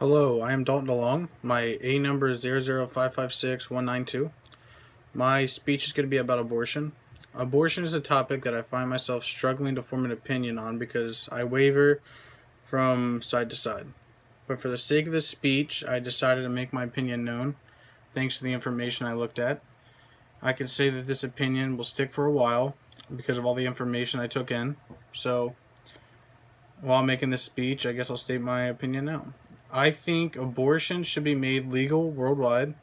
Hello, I am Dalton DeLong. My A number is 00556-192. My speech is going to be about abortion. Abortion is a topic that I find myself struggling to form an opinion on because I waver from side to side. But for the sake of this speech, I decided to make my opinion known thanks to the information I looked at. I can say that this opinion will stick for a while because of all the information I took in. So, while making this speech, I guess I'll state my opinion now. I think abortion should be made legal worldwide,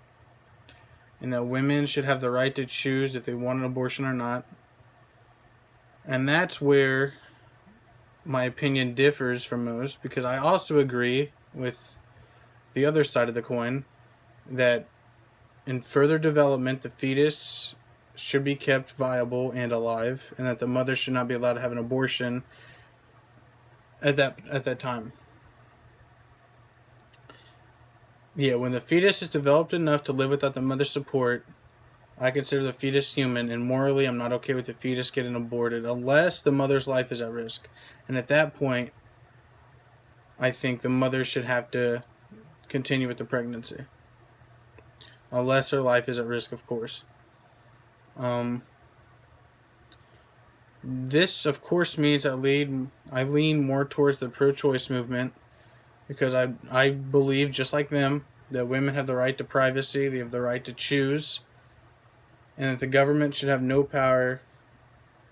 and that women should have the right to choose if they want an abortion or not. And that's where my opinion differs from most, because I also agree with the other side of the coin that in further development, the fetus should be kept viable and alive, and that the mother should not be allowed to have an abortion at that time. Yeah, when the fetus is developed enough to live without the mother's support, I consider the fetus human, and morally I'm not okay with the fetus getting aborted unless the mother's life is at risk. And at that point, I think the mother should have to continue with the pregnancy. Unless her life is at risk, of course. This, of course, means I lean more towards the pro-choice movement because I believe, just like them, that women have the right to privacy, they have the right to choose, and that the government should have no power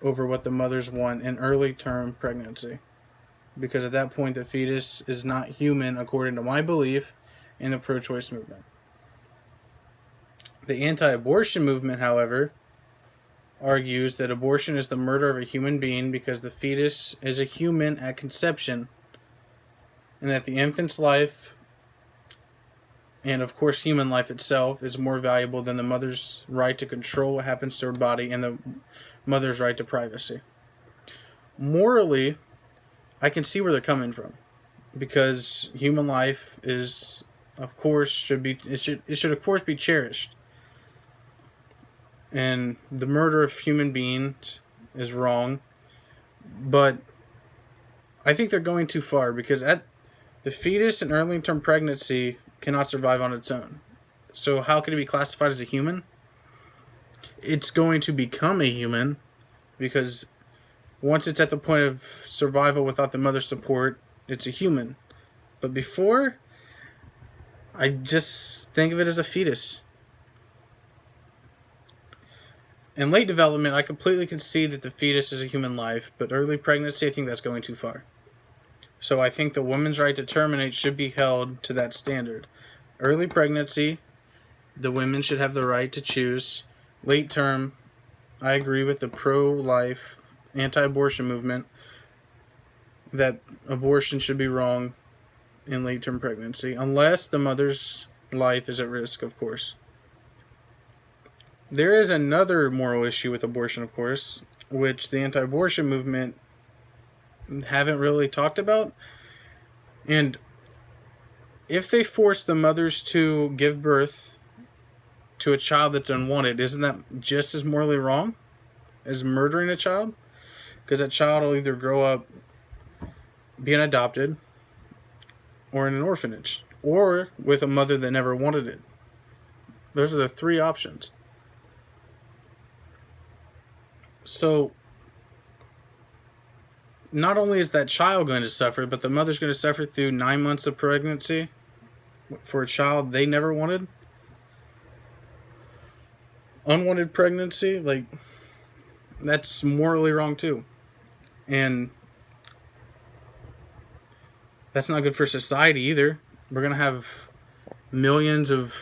over what the mothers want in early term pregnancy. Because at that point, the fetus is not human, according to my belief in the pro-choice movement. The anti-abortion movement, however, argues that abortion is the murder of a human being because the fetus is a human at conception, and that the infant's life, and of course human life itself, is more valuable than the mother's right to control what happens to her body and the mother's right to privacy. Morally, I can see where they're coming from, because human life is, of course, should of course be cherished, and the murder of human beings is wrong. But I think they're going too far, because the fetus in early term pregnancy cannot survive on its own. So how can it be classified as a human? It's going to become a human because once it's at the point of survival without the mother's support, it's a human. But before, I just think of it as a fetus. In late development, I completely concede that the fetus is a human life, but early pregnancy, I think that's going too far. So I think the woman's right to terminate should be held to that standard. Early pregnancy, the women should have the right to choose. Late term, I agree with the pro-life, anti-abortion movement that abortion should be wrong in late term pregnancy, unless the mother's life is at risk, of course. There is another moral issue with abortion, of course, which the anti-abortion movement haven't really talked about. And if they force the mothers to give birth to a child that's unwanted, isn't that just as morally wrong as murdering a child? Because that child will either grow up being adopted or in an orphanage or with a mother that never wanted it. Those are the three options. So not only is that child going to suffer, but the mother's going to suffer through 9 months of pregnancy for a child they never wanted. Unwanted pregnancy, that's morally wrong too. And that's not good for society either. We're going to have millions of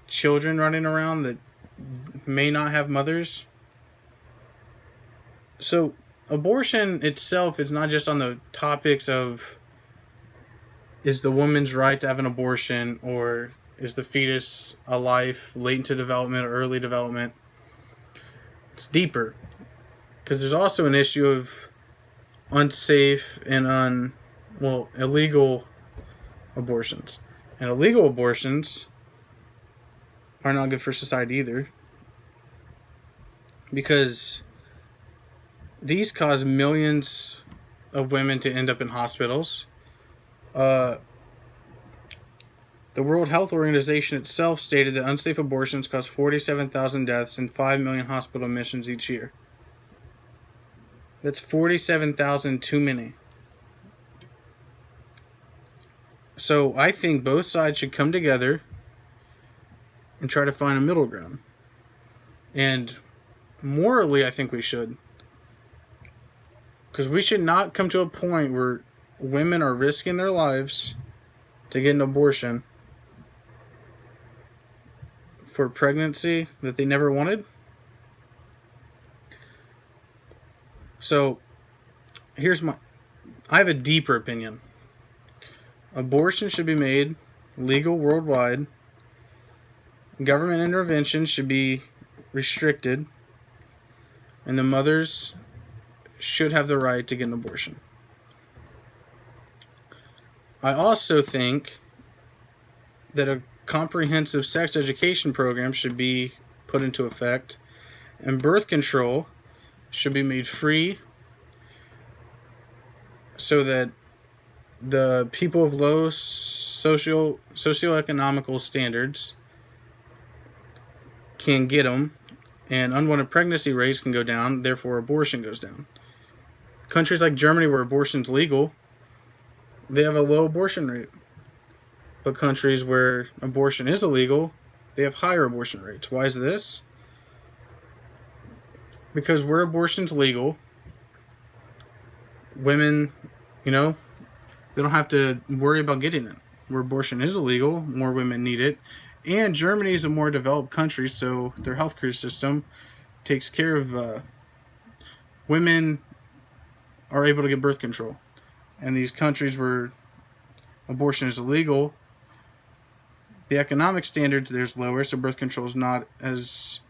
children running around that may not have mothers. So abortion itself is not just on the topics of is the woman's right to have an abortion or is the fetus a life late into development or early development. It's deeper, because there's also an issue of unsafe and illegal abortions. And illegal abortions are not good for society either, because these cause millions of women to end up in hospitals. The World Health Organization itself stated that unsafe abortions cause 47,000 deaths and 5 million hospital admissions each year. That's 47,000 too many. So I think both sides should come together and try to find a middle ground. And morally, I think we should. Because we should not come to a point where women are risking their lives to get an abortion for pregnancy that they never wanted. So, I have a deeper opinion. Abortion should be made legal worldwide. Government intervention should be restricted. And the mothers should have the right to get an abortion. I also think that a comprehensive sex education program should be put into effect, and birth control should be made free so that the people of low socioeconomical standards can get them, and unwanted pregnancy rates can go down, therefore abortion goes down. Countries like Germany, where abortion's legal, they have a low abortion rate. But countries where abortion is illegal, they have higher abortion rates. Why is this? Because where abortion's legal, women, they don't have to worry about getting it. Where abortion is illegal, more women need it. And Germany is a more developed country, so their healthcare system takes care of women are able to get birth control. And these countries where abortion is illegal, the economic standards there's lower, so birth control is not as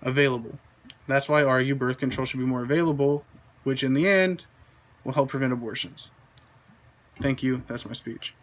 available. That's why I argue birth control should be more available, which in the end will help prevent abortions. Thank you. That's my speech.